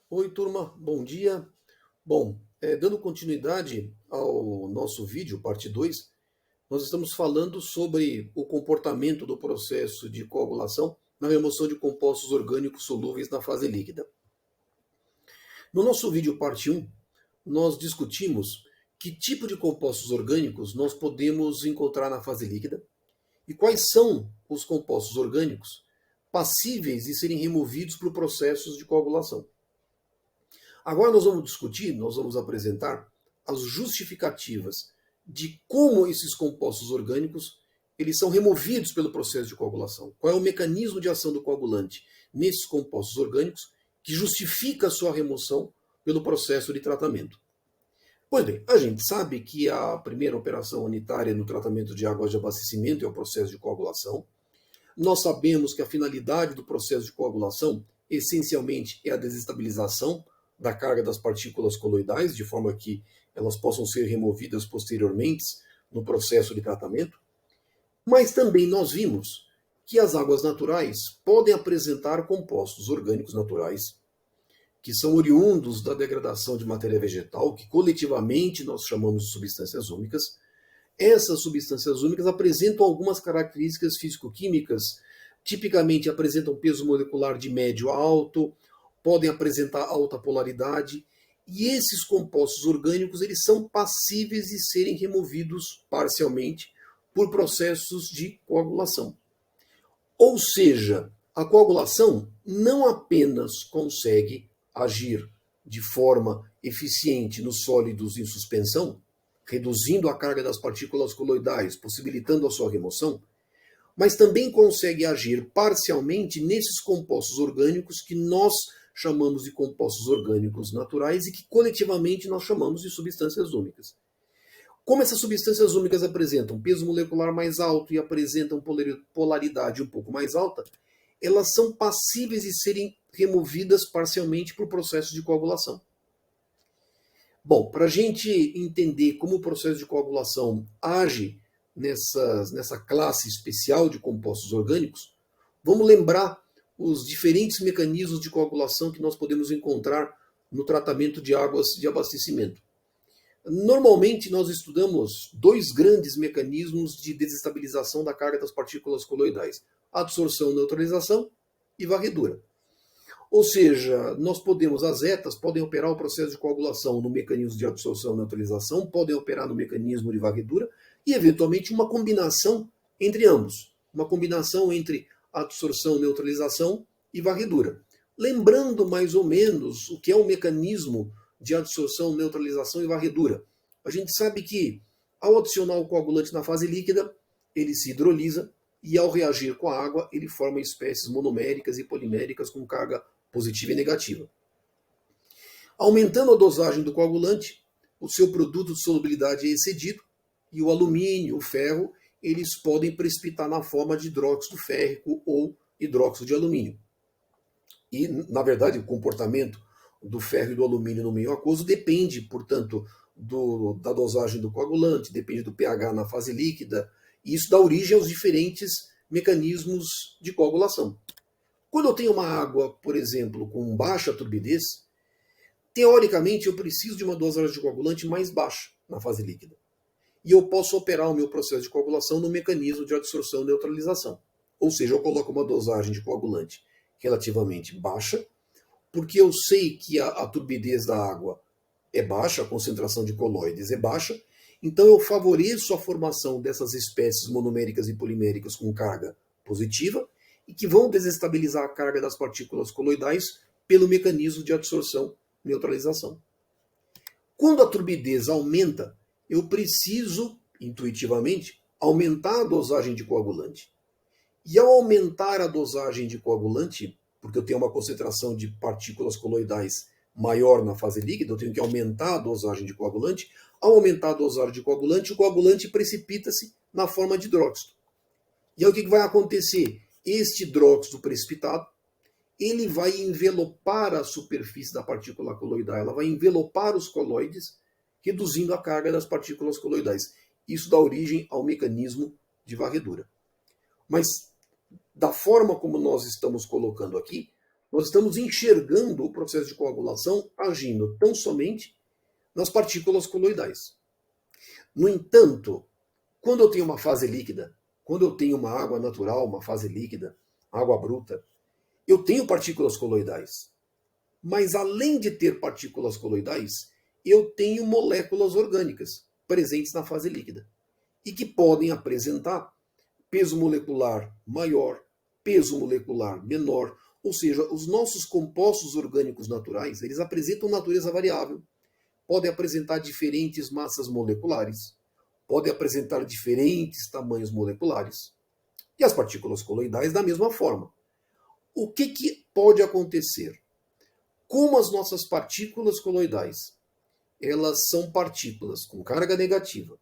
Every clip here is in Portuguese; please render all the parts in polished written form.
Oi, turma, bom dia. Bom, dando continuidade ao nosso vídeo, parte 2, nós estamos falando sobre o comportamento do processo de coagulação na remoção de compostos orgânicos solúveis na fase líquida. No nosso vídeo, parte 1, nós discutimos que tipo de compostos orgânicos nós podemos encontrar na fase líquida e quais são os compostos orgânicos passíveis de serem removidos por processos de coagulação. Agora nós vamos discutir, nós vamos apresentar as justificativas de como esses compostos orgânicos eles são removidos pelo processo de coagulação. Qual é o mecanismo de ação do coagulante nesses compostos orgânicos que justifica a sua remoção pelo processo de tratamento. Pois bem, a gente sabe que a primeira operação unitária no tratamento de águas de abastecimento é o processo de coagulação. Nós sabemos que a finalidade do processo de coagulação essencialmente é a desestabilização da carga das partículas coloidais, de forma que elas possam ser removidas posteriormente no processo de tratamento. Mas também nós vimos que as águas naturais podem apresentar compostos orgânicos naturais, que são oriundos da degradação de matéria vegetal, que coletivamente nós chamamos de substâncias úmicas. Essas substâncias úmicas apresentam algumas características físico-químicas, tipicamente apresentam peso molecular de médio a alto, podem apresentar alta polaridade, e esses compostos orgânicos eles são passíveis de serem removidos parcialmente por processos de coagulação. Ou seja, a coagulação não apenas consegue agir de forma eficiente nos sólidos em suspensão, reduzindo a carga das partículas coloidais, possibilitando a sua remoção, mas também consegue agir parcialmente nesses compostos orgânicos que nós chamamos de compostos orgânicos naturais e que coletivamente nós chamamos de substâncias úmicas. Como essas substâncias úmicas apresentam peso molecular mais alto e apresentam polaridade um pouco mais alta, elas são passíveis de serem removidas parcialmente por processo de coagulação. Bom, para a gente entender como o processo de coagulação age nessa classe especial de compostos orgânicos, vamos lembrar os diferentes mecanismos de coagulação que nós podemos encontrar no tratamento de águas de abastecimento. Normalmente nós estudamos dois grandes mecanismos de desestabilização da carga das partículas coloidais: adsorção, neutralização e varredura. Ou seja, as ETAs podem operar o processo de coagulação no mecanismo de absorção e neutralização, podem operar no mecanismo de varredura e, eventualmente, uma combinação entre ambos. Uma combinação entre absorção, neutralização e varredura. Lembrando mais ou menos o que é o mecanismo de adsorção, neutralização e varredura. A gente sabe que, ao adicionar o coagulante na fase líquida, ele se hidrolisa e, ao reagir com a água, ele forma espécies monoméricas e poliméricas com carga positiva e negativa. Aumentando a dosagem do coagulante, o seu produto de solubilidade é excedido e o alumínio, o ferro, eles podem precipitar na forma de hidróxido férrico ou hidróxido de alumínio. E, na verdade, o comportamento do ferro e do alumínio no meio aquoso depende, portanto, da dosagem do coagulante, depende do pH na fase líquida, e isso dá origem aos diferentes mecanismos de coagulação. Quando eu tenho uma água, por exemplo, com baixa turbidez, teoricamente eu preciso de uma dosagem de coagulante mais baixa na fase líquida. E eu posso operar o meu processo de coagulação no mecanismo de adsorção e neutralização. Ou seja, eu coloco uma dosagem de coagulante relativamente baixa, porque eu sei que a turbidez da água é baixa, a concentração de coloides é baixa, então eu favoreço a formação dessas espécies monoméricas e poliméricas com carga positiva e que vão desestabilizar a carga das partículas coloidais pelo mecanismo de adsorção e neutralização. Quando a turbidez aumenta, eu preciso, intuitivamente, aumentar a dosagem de coagulante. E ao aumentar a dosagem de coagulante, porque eu tenho uma concentração de partículas coloidais maior na fase líquida, eu tenho que aumentar a dosagem de coagulante. Ao aumentar a dosagem de coagulante, o coagulante precipita-se na forma de hidróxido. E aí o que vai acontecer? Este hidróxido precipitado, ele vai envelopar a superfície da partícula coloidal, ela vai envelopar os coloides, reduzindo a carga das partículas coloidais. Isso dá origem ao mecanismo de varredura. Mas, da forma como nós estamos colocando aqui, nós estamos enxergando o processo de coagulação agindo tão somente nas partículas coloidais. No entanto, quando eu tenho uma fase líquida, quando eu tenho uma água natural, uma fase líquida, água bruta, eu tenho partículas coloidais. Mas além de ter partículas coloidais, eu tenho moléculas orgânicas presentes na fase líquida e que podem apresentar peso molecular maior, peso molecular menor, ou seja, os nossos compostos orgânicos naturais, eles apresentam natureza variável, podem apresentar diferentes massas moleculares, podem apresentar diferentes tamanhos moleculares. E as partículas coloidais da mesma forma. O que pode acontecer? Como as nossas partículas coloidais, elas são partículas com carga negativa,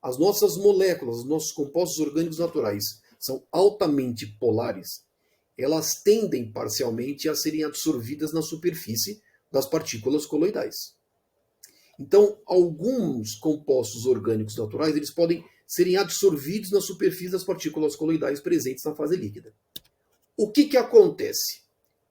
as nossas moléculas, os nossos compostos orgânicos naturais são altamente polares, elas tendem parcialmente a serem absorvidas na superfície das partículas coloidais. Então, alguns compostos orgânicos naturais eles podem serem absorvidos na superfície das partículas coloidais presentes na fase líquida. O que acontece?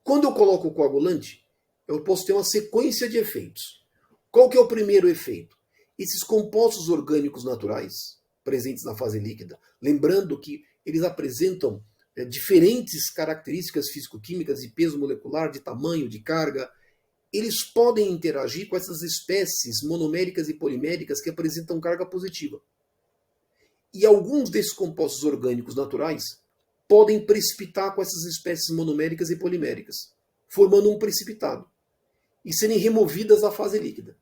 Quando eu coloco o coagulante, eu posso ter uma sequência de efeitos. Qual que é o primeiro efeito? Esses compostos orgânicos naturais presentes na fase líquida, lembrando que eles apresentam diferentes características físico-químicas de peso molecular, de tamanho, de carga, eles podem interagir com essas espécies monoméricas e poliméricas que apresentam carga positiva. E alguns desses compostos orgânicos naturais podem precipitar com essas espécies monoméricas e poliméricas, formando um precipitado, e serem removidas da fase líquida.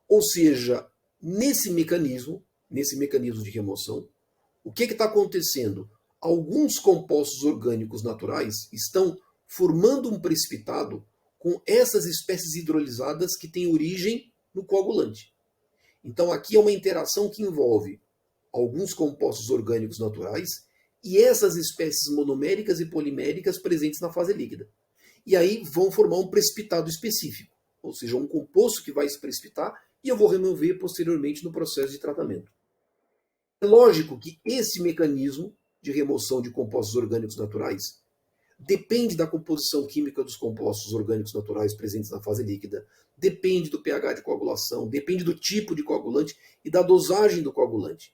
Ou seja, nesse mecanismo de remoção, o que está acontecendo? Alguns compostos orgânicos naturais estão formando um precipitado com essas espécies hidrolisadas que têm origem no coagulante. Então aqui é uma interação que envolve alguns compostos orgânicos naturais e essas espécies monoméricas e poliméricas presentes na fase líquida. E aí vão formar um precipitado específico, ou seja, um composto que vai se precipitar e eu vou remover posteriormente no processo de tratamento. É lógico que esse mecanismo de remoção de compostos orgânicos naturais depende da composição química dos compostos orgânicos naturais presentes na fase líquida, depende do pH de coagulação, depende do tipo de coagulante e da dosagem do coagulante.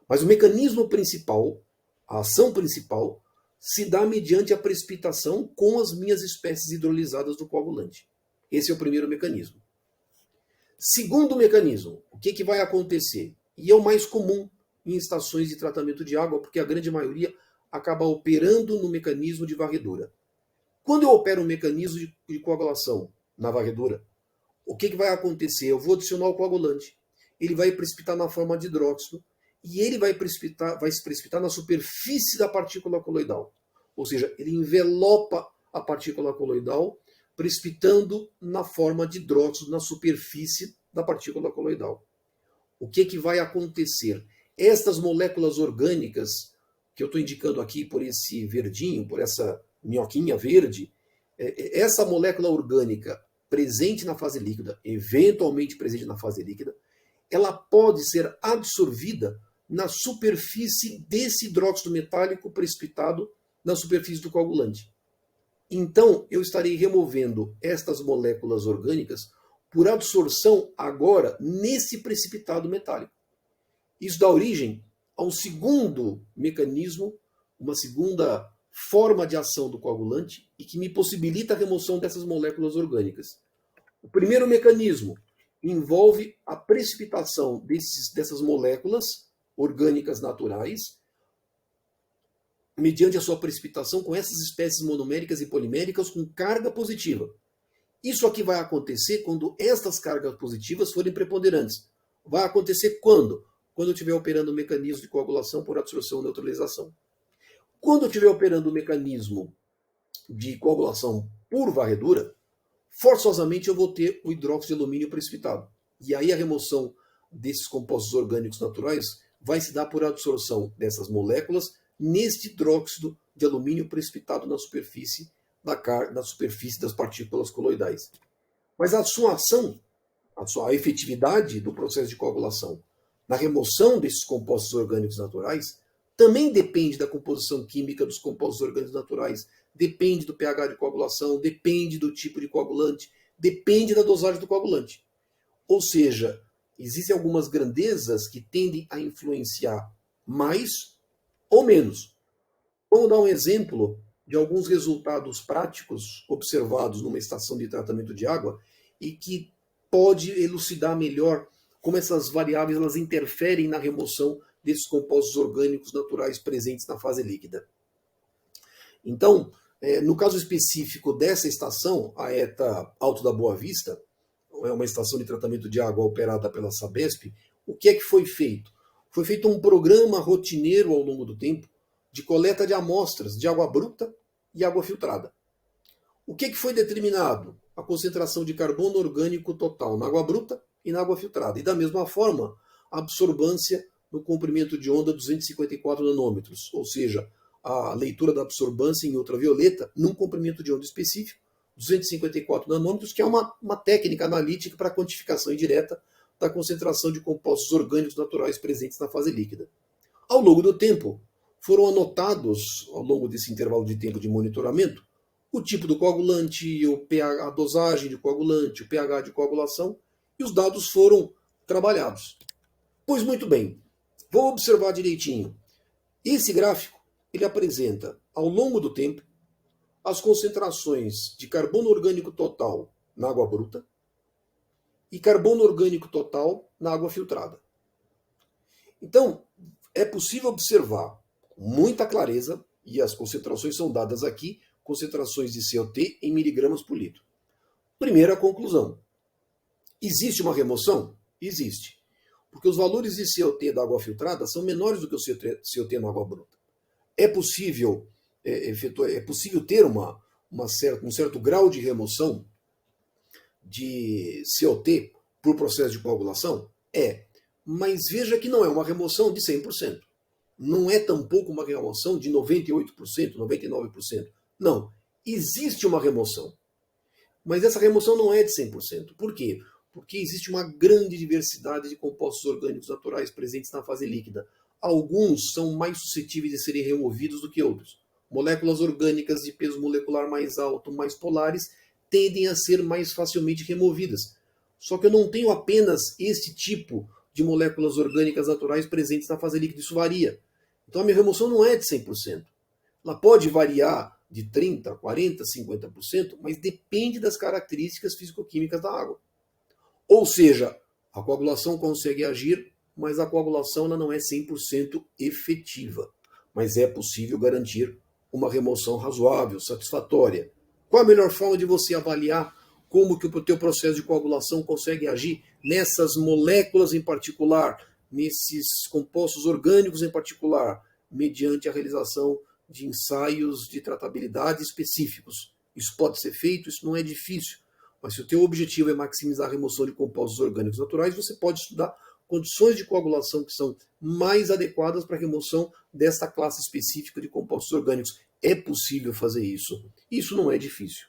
Mas o mecanismo principal, a ação principal, se dá mediante a precipitação com as minhas espécies hidrolisadas do coagulante. Esse é o primeiro mecanismo. Segundo mecanismo, o que vai acontecer? E é o mais comum em estações de tratamento de água, porque a grande maioria acaba operando no mecanismo de varredura. Quando eu opero um mecanismo de coagulação na varredura, o que vai acontecer? Eu vou adicionar o coagulante, ele vai precipitar na forma de hidróxido e ele vai se precipitar na superfície da partícula coloidal. Ou seja, ele envelopa a partícula coloidal, precipitando na forma de hidróxido na superfície da partícula coloidal. O que vai acontecer? Estas moléculas orgânicas que eu estou indicando aqui por esse verdinho, por essa minhoquinha verde, essa molécula orgânica presente na fase líquida, eventualmente presente na fase líquida, ela pode ser absorvida na superfície desse hidróxido metálico precipitado na superfície do coagulante. Então, eu estarei removendo estas moléculas orgânicas por absorção agora nesse precipitado metálico. Isso dá origem a um segundo mecanismo, uma segunda forma de ação do coagulante e que me possibilita a remoção dessas moléculas orgânicas. O primeiro mecanismo envolve a precipitação dessas moléculas orgânicas naturais mediante a sua precipitação com essas espécies monoméricas e poliméricas com carga positiva. Isso aqui vai acontecer quando estas cargas positivas forem preponderantes. Vai acontecer quando? Quando eu estiver operando o mecanismo de coagulação por absorção ou neutralização. Quando eu estiver operando o mecanismo de coagulação por varredura, forçosamente eu vou ter o hidróxido de alumínio precipitado. E aí a remoção desses compostos orgânicos naturais vai se dar por absorção dessas moléculas neste hidróxido de alumínio precipitado na superfície das partículas coloidais. Mas a sua ação, a efetividade do processo de coagulação na remoção desses compostos orgânicos naturais também depende da composição química dos compostos orgânicos naturais, depende do pH de coagulação, depende do tipo de coagulante, depende da dosagem do coagulante. Ou seja, existem algumas grandezas que tendem a influenciar mais ou menos. Vamos dar um exemplo de alguns resultados práticos observados numa estação de tratamento de água e que pode elucidar melhor como essas variáveis elas interferem na remoção desses compostos orgânicos naturais presentes na fase líquida. Então, no caso específico dessa estação, a ETA Alto da Boa Vista, é uma estação de tratamento de água operada pela Sabesp, o que é que foi feito? Foi feito um programa rotineiro ao longo do tempo de coleta de amostras de água bruta e água filtrada. O que foi determinado? A concentração de carbono orgânico total na água bruta e na água filtrada. E da mesma forma, a absorbância no comprimento de onda 254 nanômetros, ou seja, a leitura da absorbância em ultravioleta num comprimento de onda específico, 254 nanômetros, que é uma técnica analítica para quantificação indireta da concentração de compostos orgânicos naturais presentes na fase líquida. Ao longo do tempo, foram anotados, ao longo desse intervalo de tempo de monitoramento, o tipo do coagulante, o pH, a dosagem de coagulante, o pH de coagulação, e os dados foram trabalhados. Pois muito bem, vou observar direitinho. Esse gráfico, ele apresenta, ao longo do tempo, as concentrações de carbono orgânico total na água bruta e carbono orgânico total na água filtrada. Então, é possível observar com muita clareza, e as concentrações são dadas aqui, concentrações de CO2 em miligramas por litro. Primeira conclusão. Existe uma remoção? Existe. Porque os valores de CO2 da água filtrada são menores do que o CO2 na água bruta. É possível ter um certo grau de remoção de CO2 por processo de coagulação? É. Mas veja que não é uma remoção de 100%. Não é tampouco uma remoção de 98%, 99%. Não. Existe uma remoção. Mas essa remoção não é de 100%. Por quê? Porque existe uma grande diversidade de compostos orgânicos naturais presentes na fase líquida. Alguns são mais suscetíveis de serem removidos do que outros. Moléculas orgânicas de peso molecular mais alto, mais polares, tendem a ser mais facilmente removidas. Só que eu não tenho apenas este tipo de moléculas orgânicas naturais presentes na fase líquida. Isso varia. Então a minha remoção não é de 100%. Ela pode variar de 30%, 40%, 50%, mas depende das características físico-químicas da água. Ou seja, a coagulação consegue agir, mas a coagulação ela não é 100% efetiva. Mas é possível garantir uma remoção razoável, satisfatória. Qual a melhor forma de você avaliar como que o teu processo de coagulação consegue agir nessas moléculas em particular, nesses compostos orgânicos em particular, mediante a realização de ensaios de tratabilidade específicos? Isso pode ser feito, isso não é difícil. Mas se o teu objetivo é maximizar a remoção de compostos orgânicos naturais, você pode estudar condições de coagulação que são mais adequadas para a remoção dessa classe específica de compostos orgânicos. É possível fazer isso. Isso não é difícil.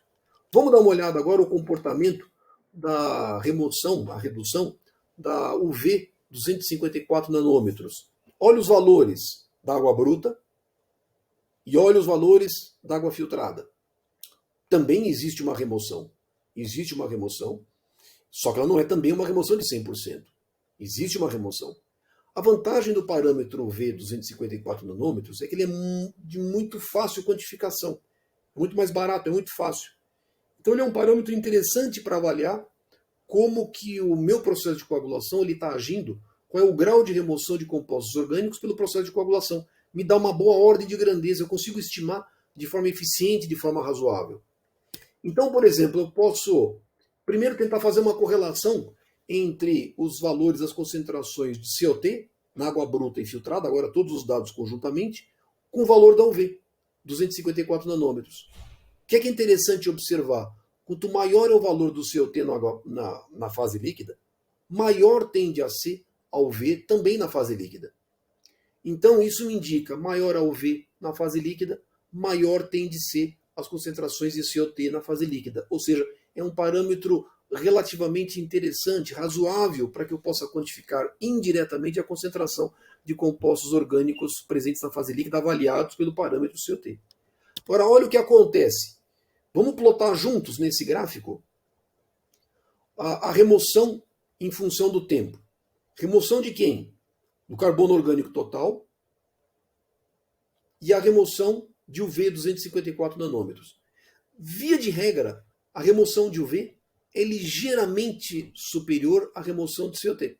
Vamos dar uma olhada agora no comportamento da remoção, a redução da UV 254 nanômetros. Olha os valores da água bruta e olha os valores da água filtrada. Também existe uma remoção. Existe uma remoção, só que ela não é também uma remoção de 100%. Existe uma remoção. A vantagem do parâmetro UV 254 nanômetros é que ele é de muito fácil quantificação. É muito mais barato, é muito fácil. Então ele é um parâmetro interessante para avaliar como que o meu processo de coagulação está agindo, qual é o grau de remoção de compostos orgânicos pelo processo de coagulação. Me dá uma boa ordem de grandeza, eu consigo estimar de forma eficiente, de forma razoável. Então, por exemplo, eu posso primeiro tentar fazer uma correlação entre os valores, as concentrações de CO2 na água bruta e filtrada, agora todos os dados conjuntamente, com o valor da UV, 254 nanômetros. O que é interessante observar? Quanto maior é o valor do CO2 na fase líquida, maior tende a ser a UV também na fase líquida. Então, isso me indica, maior a UV na fase líquida, maior tende a ser as concentrações de CO2 na fase líquida. Ou seja, é um parâmetro relativamente interessante, razoável, para que eu possa quantificar indiretamente a concentração de compostos orgânicos presentes na fase líquida avaliados pelo parâmetro COT. Agora, olha o que acontece. Vamos plotar juntos nesse gráfico a remoção em função do tempo. Remoção de quem? Do carbono orgânico total e a remoção de UV 254 nanômetros. Via de regra, a remoção de UV é ligeiramente superior à remoção de COT.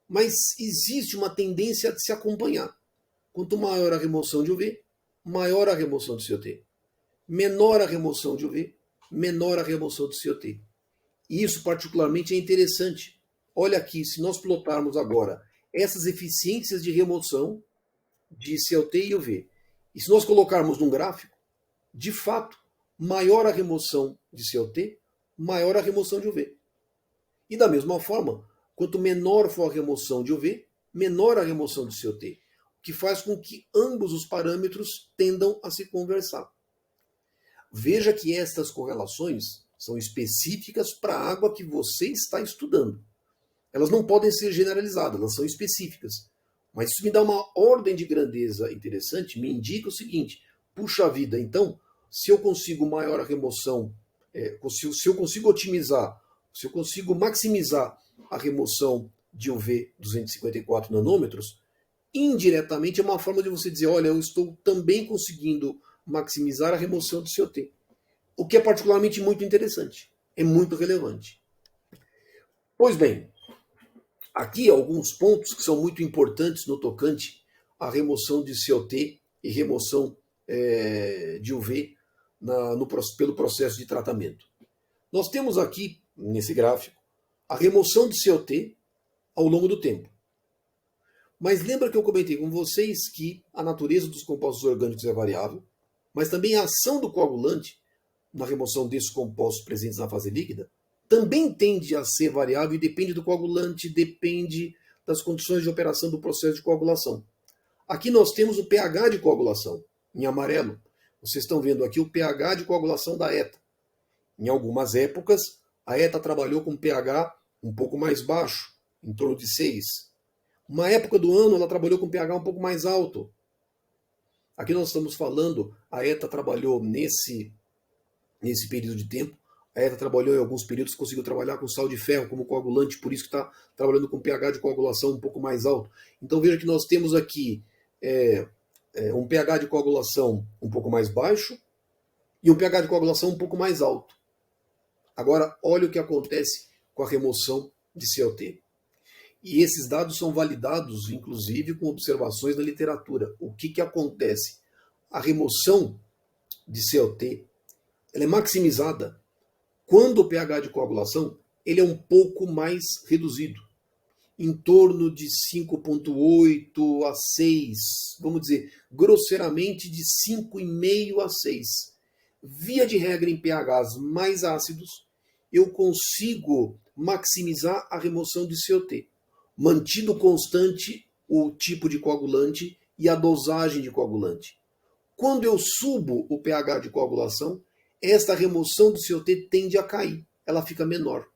Mas existe uma tendência a se acompanhar. Quanto maior a remoção de UV, maior a remoção de COT. Menor a remoção de UV, menor a remoção de COT. E isso particularmente é interessante. Olha aqui, se nós plotarmos agora essas eficiências de remoção de COT e UV, e se nós colocarmos num gráfico, de fato, maior a remoção de COT, maior a remoção de UV. E da mesma forma, quanto menor for a remoção de UV, menor a remoção de COT, o que faz com que ambos os parâmetros tendam a se conversar. Veja que estas correlações são específicas para a água que você está estudando. Elas não podem ser generalizadas, elas são específicas. Mas isso me dá uma ordem de grandeza interessante, me indica o seguinte: puxa vida, então, se eu consigo maior a remoção, se eu consigo otimizar, se eu consigo maximizar a remoção de UV 254 nanômetros, indiretamente é uma forma de você dizer, olha, eu estou também conseguindo maximizar a remoção de COT. O que é particularmente muito interessante, é muito relevante. Pois bem, aqui alguns pontos que são muito importantes no tocante à remoção de COT e remoção de UV pelo processo de tratamento. Nós temos aqui, nesse gráfico, a remoção de COT ao longo do tempo. Mas lembra que eu comentei com vocês que a natureza dos compostos orgânicos é variável, mas também a ação do coagulante na remoção desses compostos presentes na fase líquida também tende a ser variável e depende do coagulante, depende das condições de operação do processo de coagulação. Aqui nós temos o pH de coagulação, em amarelo. Vocês estão vendo aqui o pH de coagulação da ETA. Em algumas épocas, a ETA trabalhou com pH um pouco mais baixo, em torno de 6. Uma época do ano, ela trabalhou com pH um pouco mais alto. Aqui nós estamos falando, a ETA trabalhou nesse período de tempo. A ETA trabalhou em alguns períodos, conseguiu trabalhar com sal de ferro como coagulante, por isso que está trabalhando com pH de coagulação um pouco mais alto. Então veja que nós temos aqui um pH de coagulação um pouco mais baixo e um pH de coagulação um pouco mais alto. Agora, olha o que acontece com a remoção de COT. E esses dados são validados, inclusive, com observações na literatura. O que acontece? A remoção de COT ela é maximizada quando o pH de coagulação ele é um pouco mais reduzido, em torno de 5,8 a 6, vamos dizer, grosseiramente de 5,5 a 6. Via de regra, em pHs mais ácidos, eu consigo maximizar a remoção de COT, mantido constante o tipo de coagulante e a dosagem de coagulante. Quando eu subo o pH de coagulação, esta remoção do COT tende a cair, ela fica menor.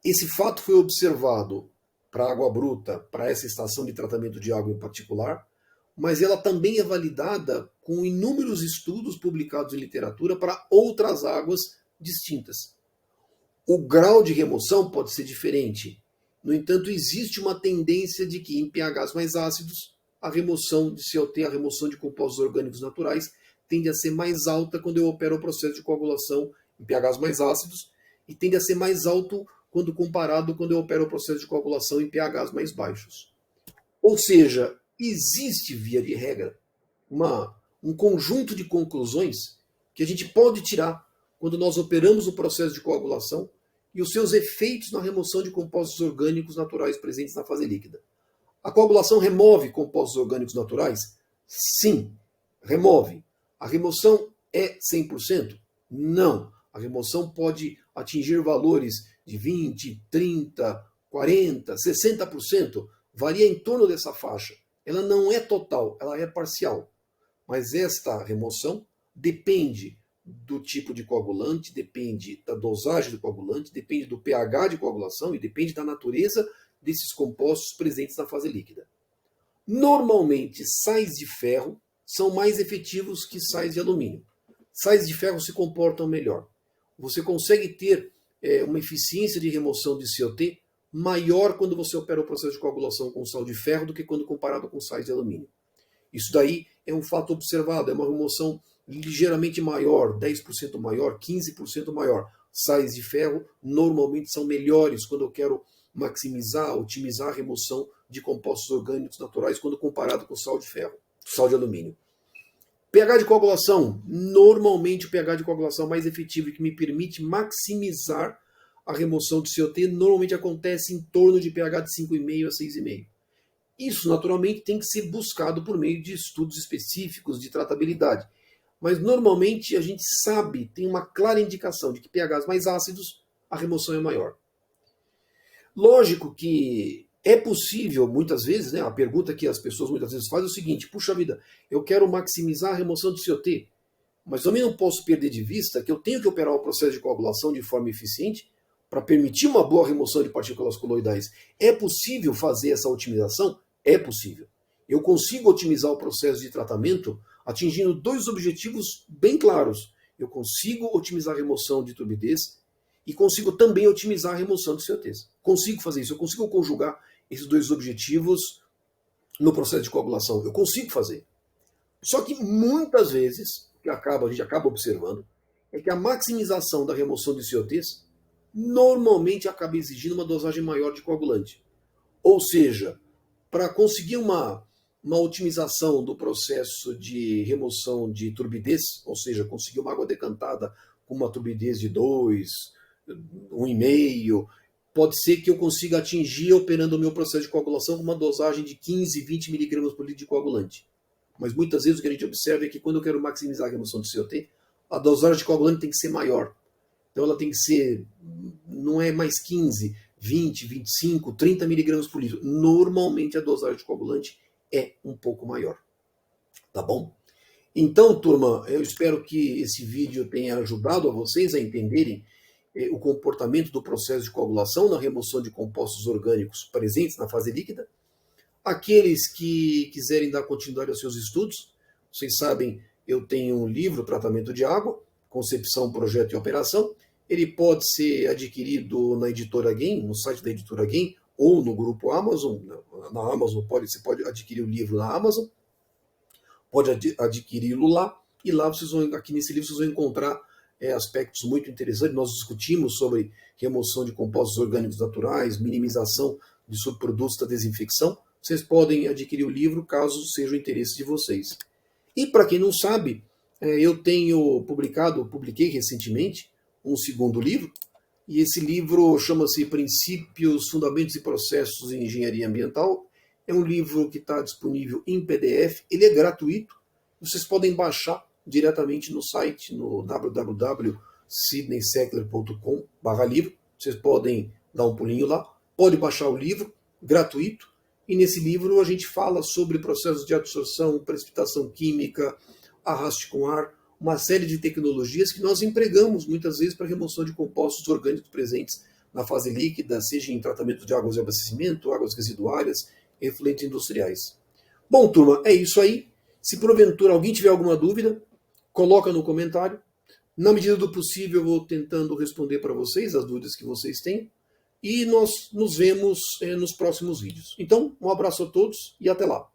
Esse fato foi observado para água bruta, para essa estação de tratamento de água em particular, mas ela também é validada com inúmeros estudos publicados em literatura para outras águas distintas. O grau de remoção pode ser diferente. No entanto, existe uma tendência de que em pHs mais ácidos, a remoção de COT, a remoção de compostos orgânicos naturais, tende a ser mais alta quando eu opero o processo de coagulação em pHs mais ácidos e tende a ser mais alto quando comparado quando eu opero o processo de coagulação em pHs mais baixos. Ou seja, existe, via de regra, um conjunto de conclusões que a gente pode tirar quando nós operamos o processo de coagulação e os seus efeitos na remoção de compostos orgânicos naturais presentes na fase líquida. A coagulação remove compostos orgânicos naturais? Sim, remove. A remoção é 100%? Não. A remoção pode atingir valores de 20%, 30%, 40%, 60%. Varia em torno dessa faixa. Ela não é total, ela é parcial. Mas esta remoção depende do tipo de coagulante, depende da dosagem do coagulante, depende do pH de coagulação e depende da natureza desses compostos presentes na fase líquida. Normalmente, sais de ferro são mais efetivos que sais de alumínio. Sais de ferro se comportam melhor. Você consegue ter uma eficiência de remoção de COT maior quando você opera o processo de coagulação com sal de ferro do que quando comparado com sais de alumínio. Isso daí é um fato observado, é uma remoção ligeiramente maior, 10% maior, 15% maior. Sais de ferro normalmente são melhores quando eu quero maximizar, otimizar a remoção de compostos orgânicos naturais quando comparado com sal de ferro, sal de alumínio. pH de coagulação, normalmente o pH de coagulação mais efetivo e que me permite maximizar a remoção de COT normalmente acontece em torno de pH de 5,5 a 6,5. Isso, naturalmente, tem que ser buscado por meio de estudos específicos de tratabilidade. Mas, normalmente, a gente sabe, tem uma clara indicação de que pHs mais ácidos, a remoção é maior. Lógico que é possível, muitas vezes, né, a pergunta que as pessoas muitas vezes fazem é o seguinte: puxa vida, eu quero maximizar a remoção de COT, mas também não posso perder de vista que eu tenho que operar o processo de coagulação de forma eficiente para permitir uma boa remoção de partículas coloidais. É possível fazer essa otimização? É possível. Eu consigo otimizar o processo de tratamento atingindo dois objetivos bem claros. Eu consigo otimizar a remoção de turbidez e consigo também otimizar a remoção de COTs. Consigo fazer isso, eu consigo conjugar esses dois objetivos no processo de coagulação. Eu consigo fazer. Só que muitas vezes, o que a gente acaba observando, é que a maximização da remoção de COTs normalmente acaba exigindo uma dosagem maior de coagulante. Ou seja, para conseguir uma otimização do processo de remoção de turbidez, ou seja, conseguir uma água decantada com uma turbidez de 2, 1,5, pode ser que eu consiga atingir operando o meu processo de coagulação com uma dosagem de 15, 20 miligramas por litro de coagulante. Mas muitas vezes o que a gente observa é que quando eu quero maximizar a remoção de COT, a dosagem de coagulante tem que ser maior. Então ela tem que ser, não é mais 15, 20, 25, 30 miligramas por litro. Normalmente a dosagem de coagulante é um pouco maior. Tá bom? Então, turma, eu espero que esse vídeo tenha ajudado a vocês a entenderem o comportamento do processo de coagulação na remoção de compostos orgânicos presentes na fase líquida. Aqueles que quiserem dar continuidade aos seus estudos, vocês sabem, eu tenho um livro, Tratamento de Água, Concepção, Projeto e Operação. Ele pode ser adquirido na Editora Game, no site da Editora Game, ou no grupo Amazon. Na Amazon você pode adquirir o livro na Amazon, pode adquiri-lo lá, e lá aqui nesse livro vocês vão encontrar aspectos muito interessantes. Nós discutimos sobre remoção de compostos orgânicos naturais, minimização de subprodutos da desinfecção. Vocês podem adquirir o livro caso seja o interesse de vocês. E para quem não sabe, eu publiquei recentemente um segundo livro, e esse livro chama-se Princípios, Fundamentos e Processos em Engenharia Ambiental. É um livro que está disponível em PDF, ele é gratuito, vocês podem baixar diretamente no site, no www.sidneyseckler.com/livro. Vocês podem dar um pulinho lá, pode baixar o livro, gratuito, e nesse livro a gente fala sobre processos de absorção, precipitação química, arraste com ar, uma série de tecnologias que nós empregamos muitas vezes para remoção de compostos orgânicos presentes na fase líquida, seja em tratamento de águas de abastecimento, águas residuárias, efluentes industriais. Bom, turma, é isso aí. Se porventura alguém tiver alguma dúvida, coloca no comentário. Na medida do possível, eu vou tentando responder para vocês as dúvidas que vocês têm. E nós nos vemos nos próximos vídeos. Então, um abraço a todos e até lá.